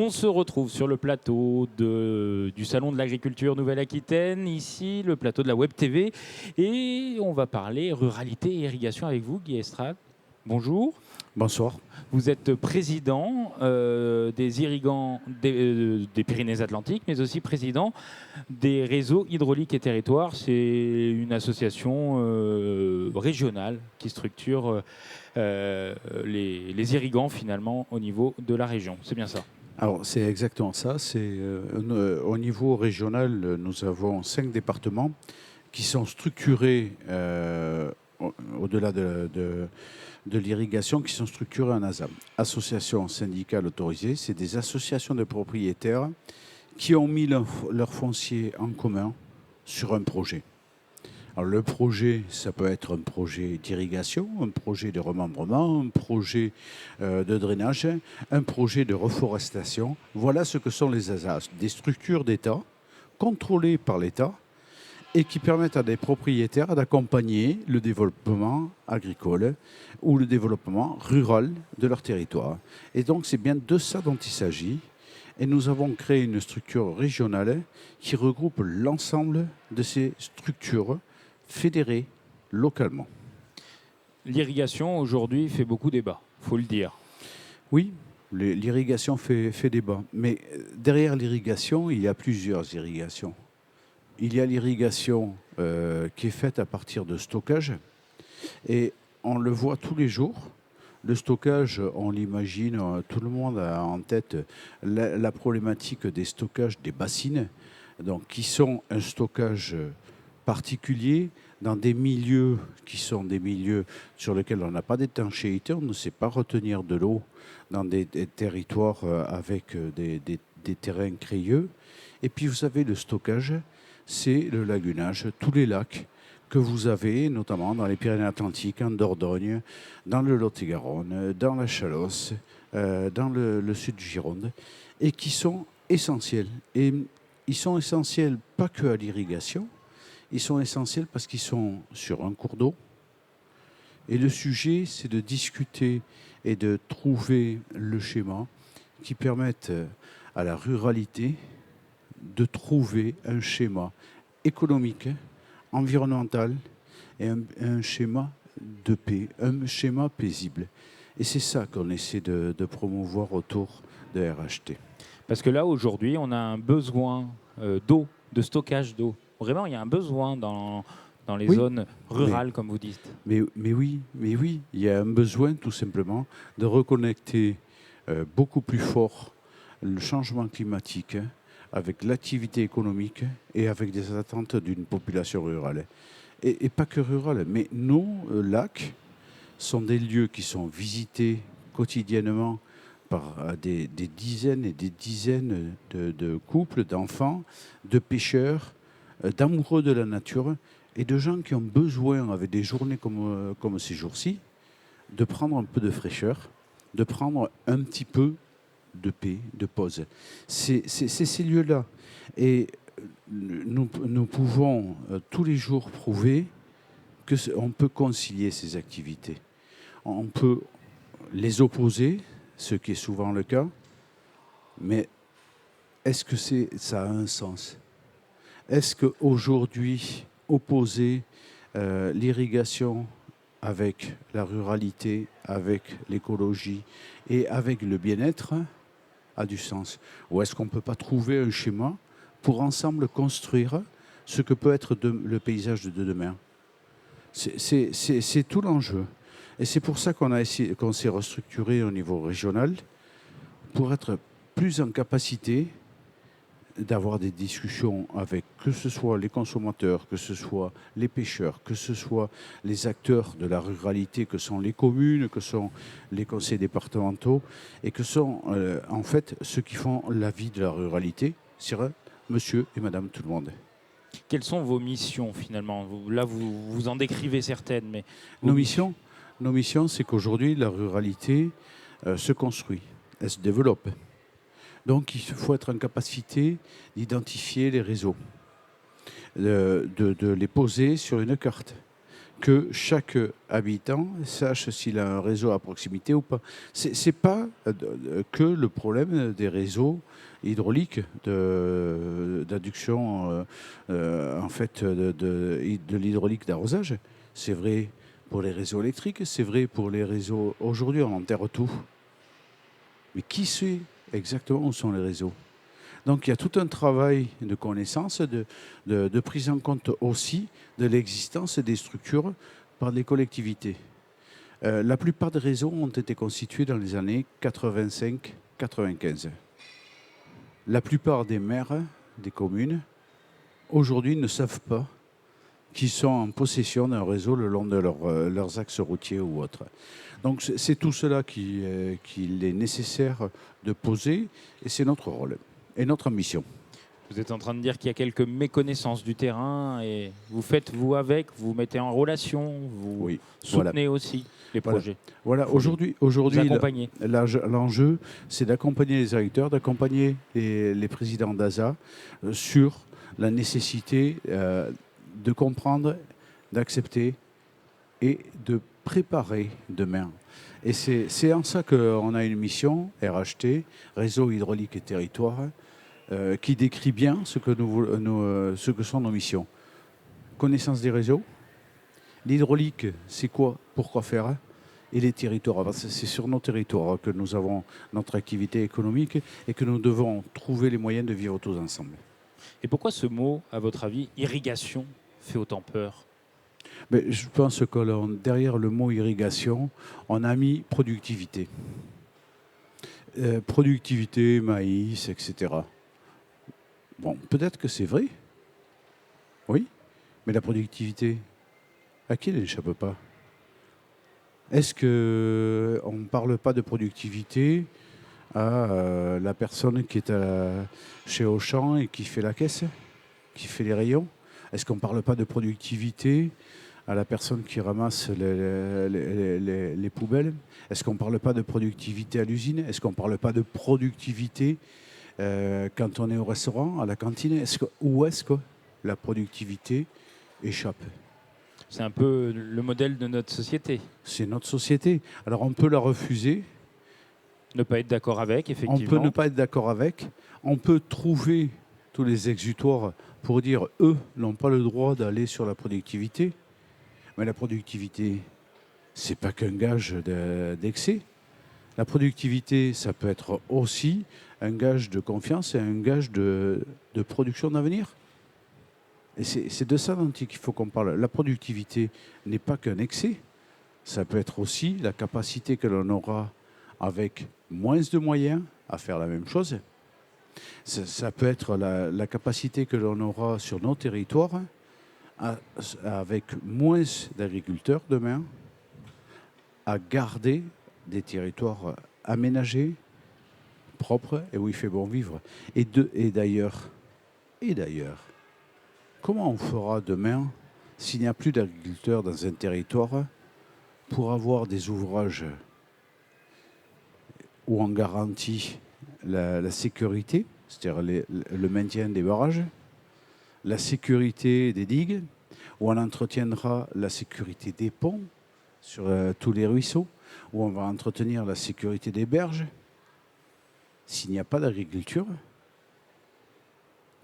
On se retrouve sur le plateau du Salon de l'Agriculture Nouvelle-Aquitaine, ici, le plateau de la Web TV. Et on va parler ruralité et irrigation avec vous, Guy Estrade. Bonjour. Bonsoir. Vous êtes président des irrigants des Pyrénées-Atlantiques, mais aussi président des réseaux hydrauliques et territoires. C'est une association régionale qui structure les irrigants finalement au niveau de la région. C'est bien ça? Alors, c'est exactement ça. Au niveau régional, nous avons 5 départements qui sont structurés, au-delà de l'irrigation, qui sont structurés en ASAM. Associations syndicales autorisées, c'est des associations de propriétaires qui ont mis leur foncier en commun sur un projet. Alors, le projet, ça peut être un projet d'irrigation, un projet de remembrement, un projet de drainage, un projet de reforestation. Voilà ce que sont les ASAS, des structures d'État contrôlées par l'État et qui permettent à des propriétaires d'accompagner le développement agricole ou le développement rural de leur territoire. Et donc, c'est bien de ça dont il s'agit. Et nous avons créé une structure régionale qui regroupe l'ensemble de ces structures fédérées localement. L'irrigation aujourd'hui fait beaucoup débat, il faut le dire. Oui, l'irrigation fait débat. Mais derrière l'irrigation, il y a plusieurs irrigations. Il y a l'irrigation qui est faite à partir de stockage. Et on le voit tous les jours. Le stockage, on l'imagine, tout le monde a en tête la problématique des stockages des bassines, donc qui sont un stockage particulier dans des milieux qui sont des milieux sur lesquels on n'a pas d'étanchéité, on ne sait pas retenir de l'eau dans des territoires avec des terrains crayeux. Et puis vous avez le stockage, c'est le lagunage, tous les lacs que vous avez, notamment dans les Pyrénées-Atlantiques, en Dordogne, dans le Lot-et-Garonne, dans la Chalosse, dans le sud de Gironde, et qui sont essentiels. Et ils sont essentiels pas que à l'irrigation, ils sont essentiels parce qu'ils sont sur un cours d'eau. Et le sujet, c'est de discuter et de trouver le schéma qui permette à la ruralité de trouver un schéma économique, environnemental et un schéma de paix, un schéma paisible. Et c'est ça qu'on essaie de promouvoir autour de RHT. Parce que là, aujourd'hui, on a un besoin d'eau, de stockage d'eau. Vraiment, il y a un besoin dans les zones rurales, comme vous dites. Mais oui, il y a un besoin tout simplement de reconnecter beaucoup plus fort le changement climatique avec l'activité économique et avec des attentes d'une population rurale. Et pas que rurale, mais nos lacs sont des lieux qui sont visités quotidiennement par des dizaines et des dizaines de couples, d'enfants, de pêcheurs, d'amoureux de la nature et de gens qui ont besoin, avec des journées comme ces jours-ci, de prendre un peu de fraîcheur, de prendre un petit peu de paix, de pause. C'est ces lieux-là. Et nous pouvons tous les jours prouver qu'on peut concilier ces activités. On peut les opposer, ce qui est souvent le cas, mais est-ce que ça a un sens ? Est-ce qu'aujourd'hui, opposer l'irrigation avec la ruralité, avec l'écologie et avec le bien-être a du sens? Ou est-ce qu'on ne peut pas trouver un schéma pour ensemble construire ce que peut être le paysage de demain? C'est tout l'enjeu. Et c'est pour ça qu'on s'est restructuré au niveau régional pour être plus en capacité d'avoir des discussions avec que ce soit les consommateurs, que ce soit les pêcheurs, que ce soit les acteurs de la ruralité, que sont les communes, que sont les conseils départementaux, et que sont en fait ceux qui font la vie de la ruralité, c'est monsieur et madame tout le monde. Quelles sont vos missions finalement? Là, vous en décrivez certaines, mais... Nos missions, c'est qu'aujourd'hui, la ruralité se construit, elle se développe. Donc, il faut être en capacité d'identifier les réseaux, de les poser sur une carte, que chaque habitant sache s'il a un réseau à proximité ou pas. C'est pas que le problème des réseaux hydrauliques d'adduction en fait de l'hydraulique d'arrosage. C'est vrai pour les réseaux électriques, c'est vrai pour les réseaux. Aujourd'hui, on enterre tout. Mais qui sait exactement où sont les réseaux? Donc il y a tout un travail de connaissance, de prise en compte aussi de l'existence des structures par les collectivités. La plupart des réseaux ont été constitués dans les années 85-95. La plupart des maires des communes, aujourd'hui, ne savent pas qu'ils sont en possession d'un réseau le long de leurs axes routiers ou autres. Donc c'est tout cela qu'il est nécessaire de poser, et c'est notre rôle et notre mission. Vous êtes en train de dire qu'il y a quelques méconnaissances du terrain et vous faites, vous avec, vous mettez en relation, vous Oui, soutenez aussi les projets. Voilà. Aujourd'hui, l'enjeu, c'est d'accompagner les agriculteurs, d'accompagner les présidents d'ASA sur la nécessité de comprendre, d'accepter et de préparer demain. Et c'est en ça qu'on a une mission, RHT, Réseau Hydraulique et Territoire, qui décrit bien ce que sont nos missions. Connaissance des réseaux. L'hydraulique, c'est quoi? Pourquoi faire? Et les territoires. C'est sur nos territoires que nous avons notre activité économique et que nous devons trouver les moyens de vivre tous ensemble. Et pourquoi ce mot, à votre avis, irrigation, fait autant peur? Mais je pense que derrière le mot irrigation, on a mis productivité. Productivité, maïs, etc. Bon, peut-être que c'est vrai. Oui. Mais la productivité, à qui elle n'échappe pas? Est-ce qu'on ne parle pas de productivité à la personne qui est chez Auchan et qui fait la caisse, qui fait les rayons? Est-ce qu'on ne parle pas de productivité à la personne qui ramasse les poubelles? Est-ce qu'on ne parle pas de productivité à l'usine? Est-ce qu'on ne parle pas de productivité quand on est au restaurant, à la cantine? Où est-ce que la productivité échappe? C'est un peu le modèle de notre société. C'est notre société. Alors on peut la refuser. Ne pas être d'accord avec, effectivement. On peut ne pas être d'accord avec. On peut trouver tous les exutoires pour dire eux n'ont pas le droit d'aller sur la productivité. Mais la productivité, c'est pas qu'un gage d'excès. La productivité, ça peut être aussi un gage de confiance et un gage de production d'avenir. Et c'est de ça dont il faut qu'on parle. La productivité n'est pas qu'un excès. Ça peut être aussi la capacité que l'on aura avec moins de moyens à faire la même chose. Ça peut être la capacité que l'on aura sur nos territoires avec moins d'agriculteurs demain à garder des territoires aménagés, propres et où il fait bon vivre. Et d'ailleurs, comment on fera demain s'il n'y a plus d'agriculteurs dans un territoire pour avoir des ouvrages où on garantit la sécurité, c'est-à-dire le maintien des barrages, la sécurité des digues, où on entretiendra la sécurité des ponts sur tous les ruisseaux, où on va entretenir la sécurité des berges? S'il n'y a pas d'agriculture,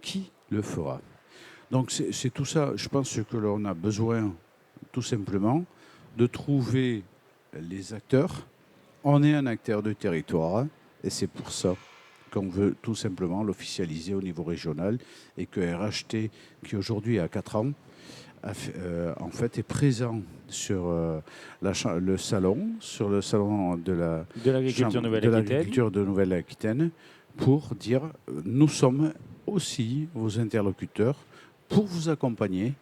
qui le fera? Donc c'est tout ça. Je pense que l'on a besoin tout simplement de trouver les acteurs. On est un acteur de territoire et c'est pour ça qu'on veut tout simplement l'officialiser au niveau régional et que RHT, qui aujourd'hui a 4 ans, en fait est présent sur le salon de l'agriculture de Nouvelle-Aquitaine pour dire nous sommes aussi vos interlocuteurs pour vous accompagner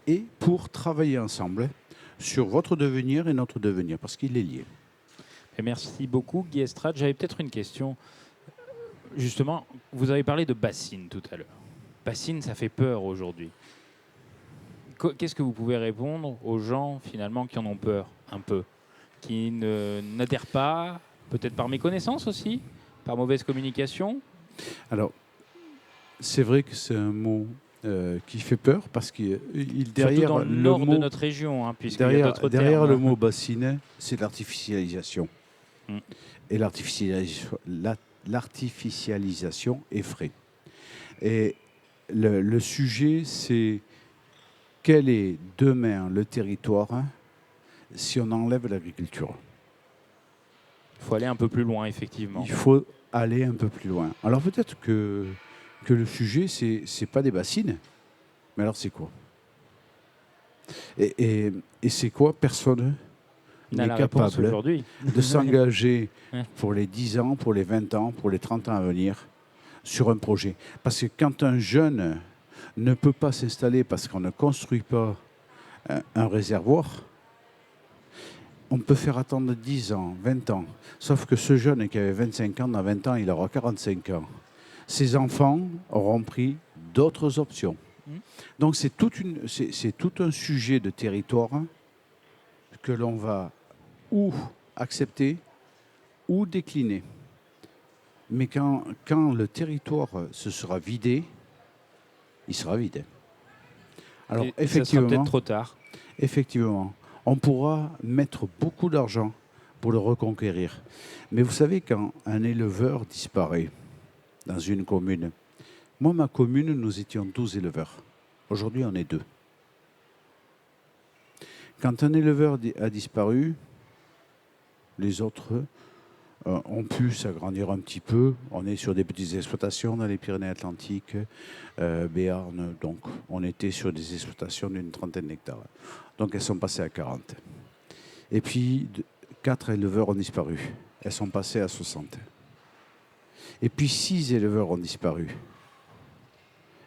et pour travailler ensemble sur votre devenir et notre devenir, parce qu'il est lié. Et merci beaucoup, Guy Estrade. J'avais peut-être une question. Justement, vous avez parlé de bassines tout à l'heure. Bassines, ça fait peur aujourd'hui. Qu'est-ce que vous pouvez répondre aux gens, finalement, qui en ont peur, un peu, qui n'adhèrent pas, peut-être par méconnaissance aussi, par mauvaise communication? Alors, c'est vrai que c'est un mot qui fait peur parce qu'il Surtout derrière dans le le nord de mot, notre région, hein, puisqu'il y a derrière, d'autres derrière termes. le mot bassinet, c'est l'artificialisation. Mm. Et l'artificialisation effraie. Et le sujet, c'est quel est demain le territoire si on enlève l'agriculture. Il faut aller un peu plus loin, effectivement. Il faut aller un peu plus loin. Alors peut-être que le sujet, c'est pas des bassines, mais alors c'est quoi? Et c'est quoi? Personne On a n'est la réponse capable aujourd'hui. de s'engager Ouais. pour les 10 ans, pour les 20 ans, pour les 30 ans à venir sur un projet. Parce que quand un jeune ne peut pas s'installer parce qu'on ne construit pas un réservoir, on peut faire attendre 10 ans, 20 ans. Sauf que ce jeune qui avait 25 ans, dans 20 ans, il aura 45 ans. Ses enfants auront pris d'autres options. Donc c'est tout un sujet de territoire que l'on va ou accepter ou décliner. Mais quand le territoire se sera vidé, il sera vide. Alors Et ça sera peut-être trop tard. effectivement, on pourra mettre beaucoup d'argent pour le reconquérir. Mais vous savez, quand un éleveur disparaît dans une commune, moi, ma commune, nous étions 12 éleveurs. Aujourd'hui, on est 2. Quand un éleveur a disparu, les autres ont pu s'agrandir un petit peu. On est sur des petites exploitations dans les Pyrénées-Atlantiques, Béarn, donc on était sur des exploitations d'une trentaine d'hectares. Donc elles sont passées à 40. Et puis 4 éleveurs ont disparu. Elles sont passées à 60. Et puis 6 éleveurs ont disparu.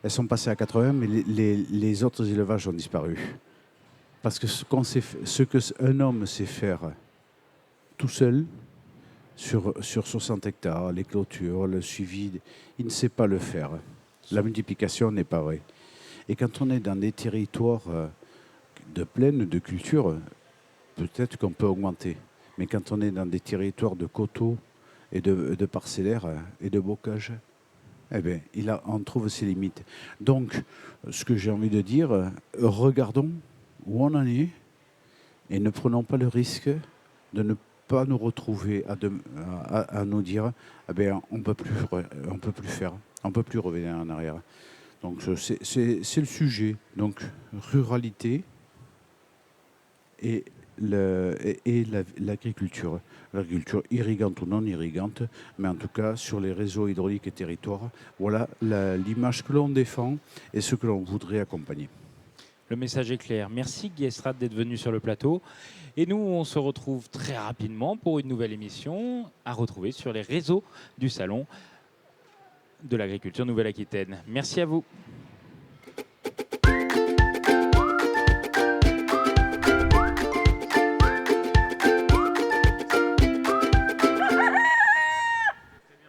Elles sont passées à 80, mais les autres élevages ont disparu. Parce que ce qu'un homme sait faire tout seul, sur 60 hectares, les clôtures, le suivi, il ne sait pas le faire. La multiplication n'est pas vraie. Et quand on est dans des territoires de plaine, de culture, peut-être qu'on peut augmenter. Mais quand on est dans des territoires de coteaux et de parcellaires et de bocage, eh bien, on trouve ses limites. Donc, ce que j'ai envie de dire, regardons où on en est et ne prenons pas le risque de ne pas nous retrouver à nous dire eh bien, on ne peut plus faire, on ne peut plus revenir en arrière. Donc, c'est le sujet. Donc, ruralité et l'agriculture. L'agriculture irrigante ou non irrigante, mais en tout cas sur les réseaux hydrauliques et territoires, voilà l'image que l'on défend et ce que l'on voudrait accompagner. Le message est clair. Merci Guy Estrade d'être venu sur le plateau. Et nous, on se retrouve très rapidement pour une nouvelle émission à retrouver sur les réseaux du Salon de l'Agriculture Nouvelle-Aquitaine. Merci à vous.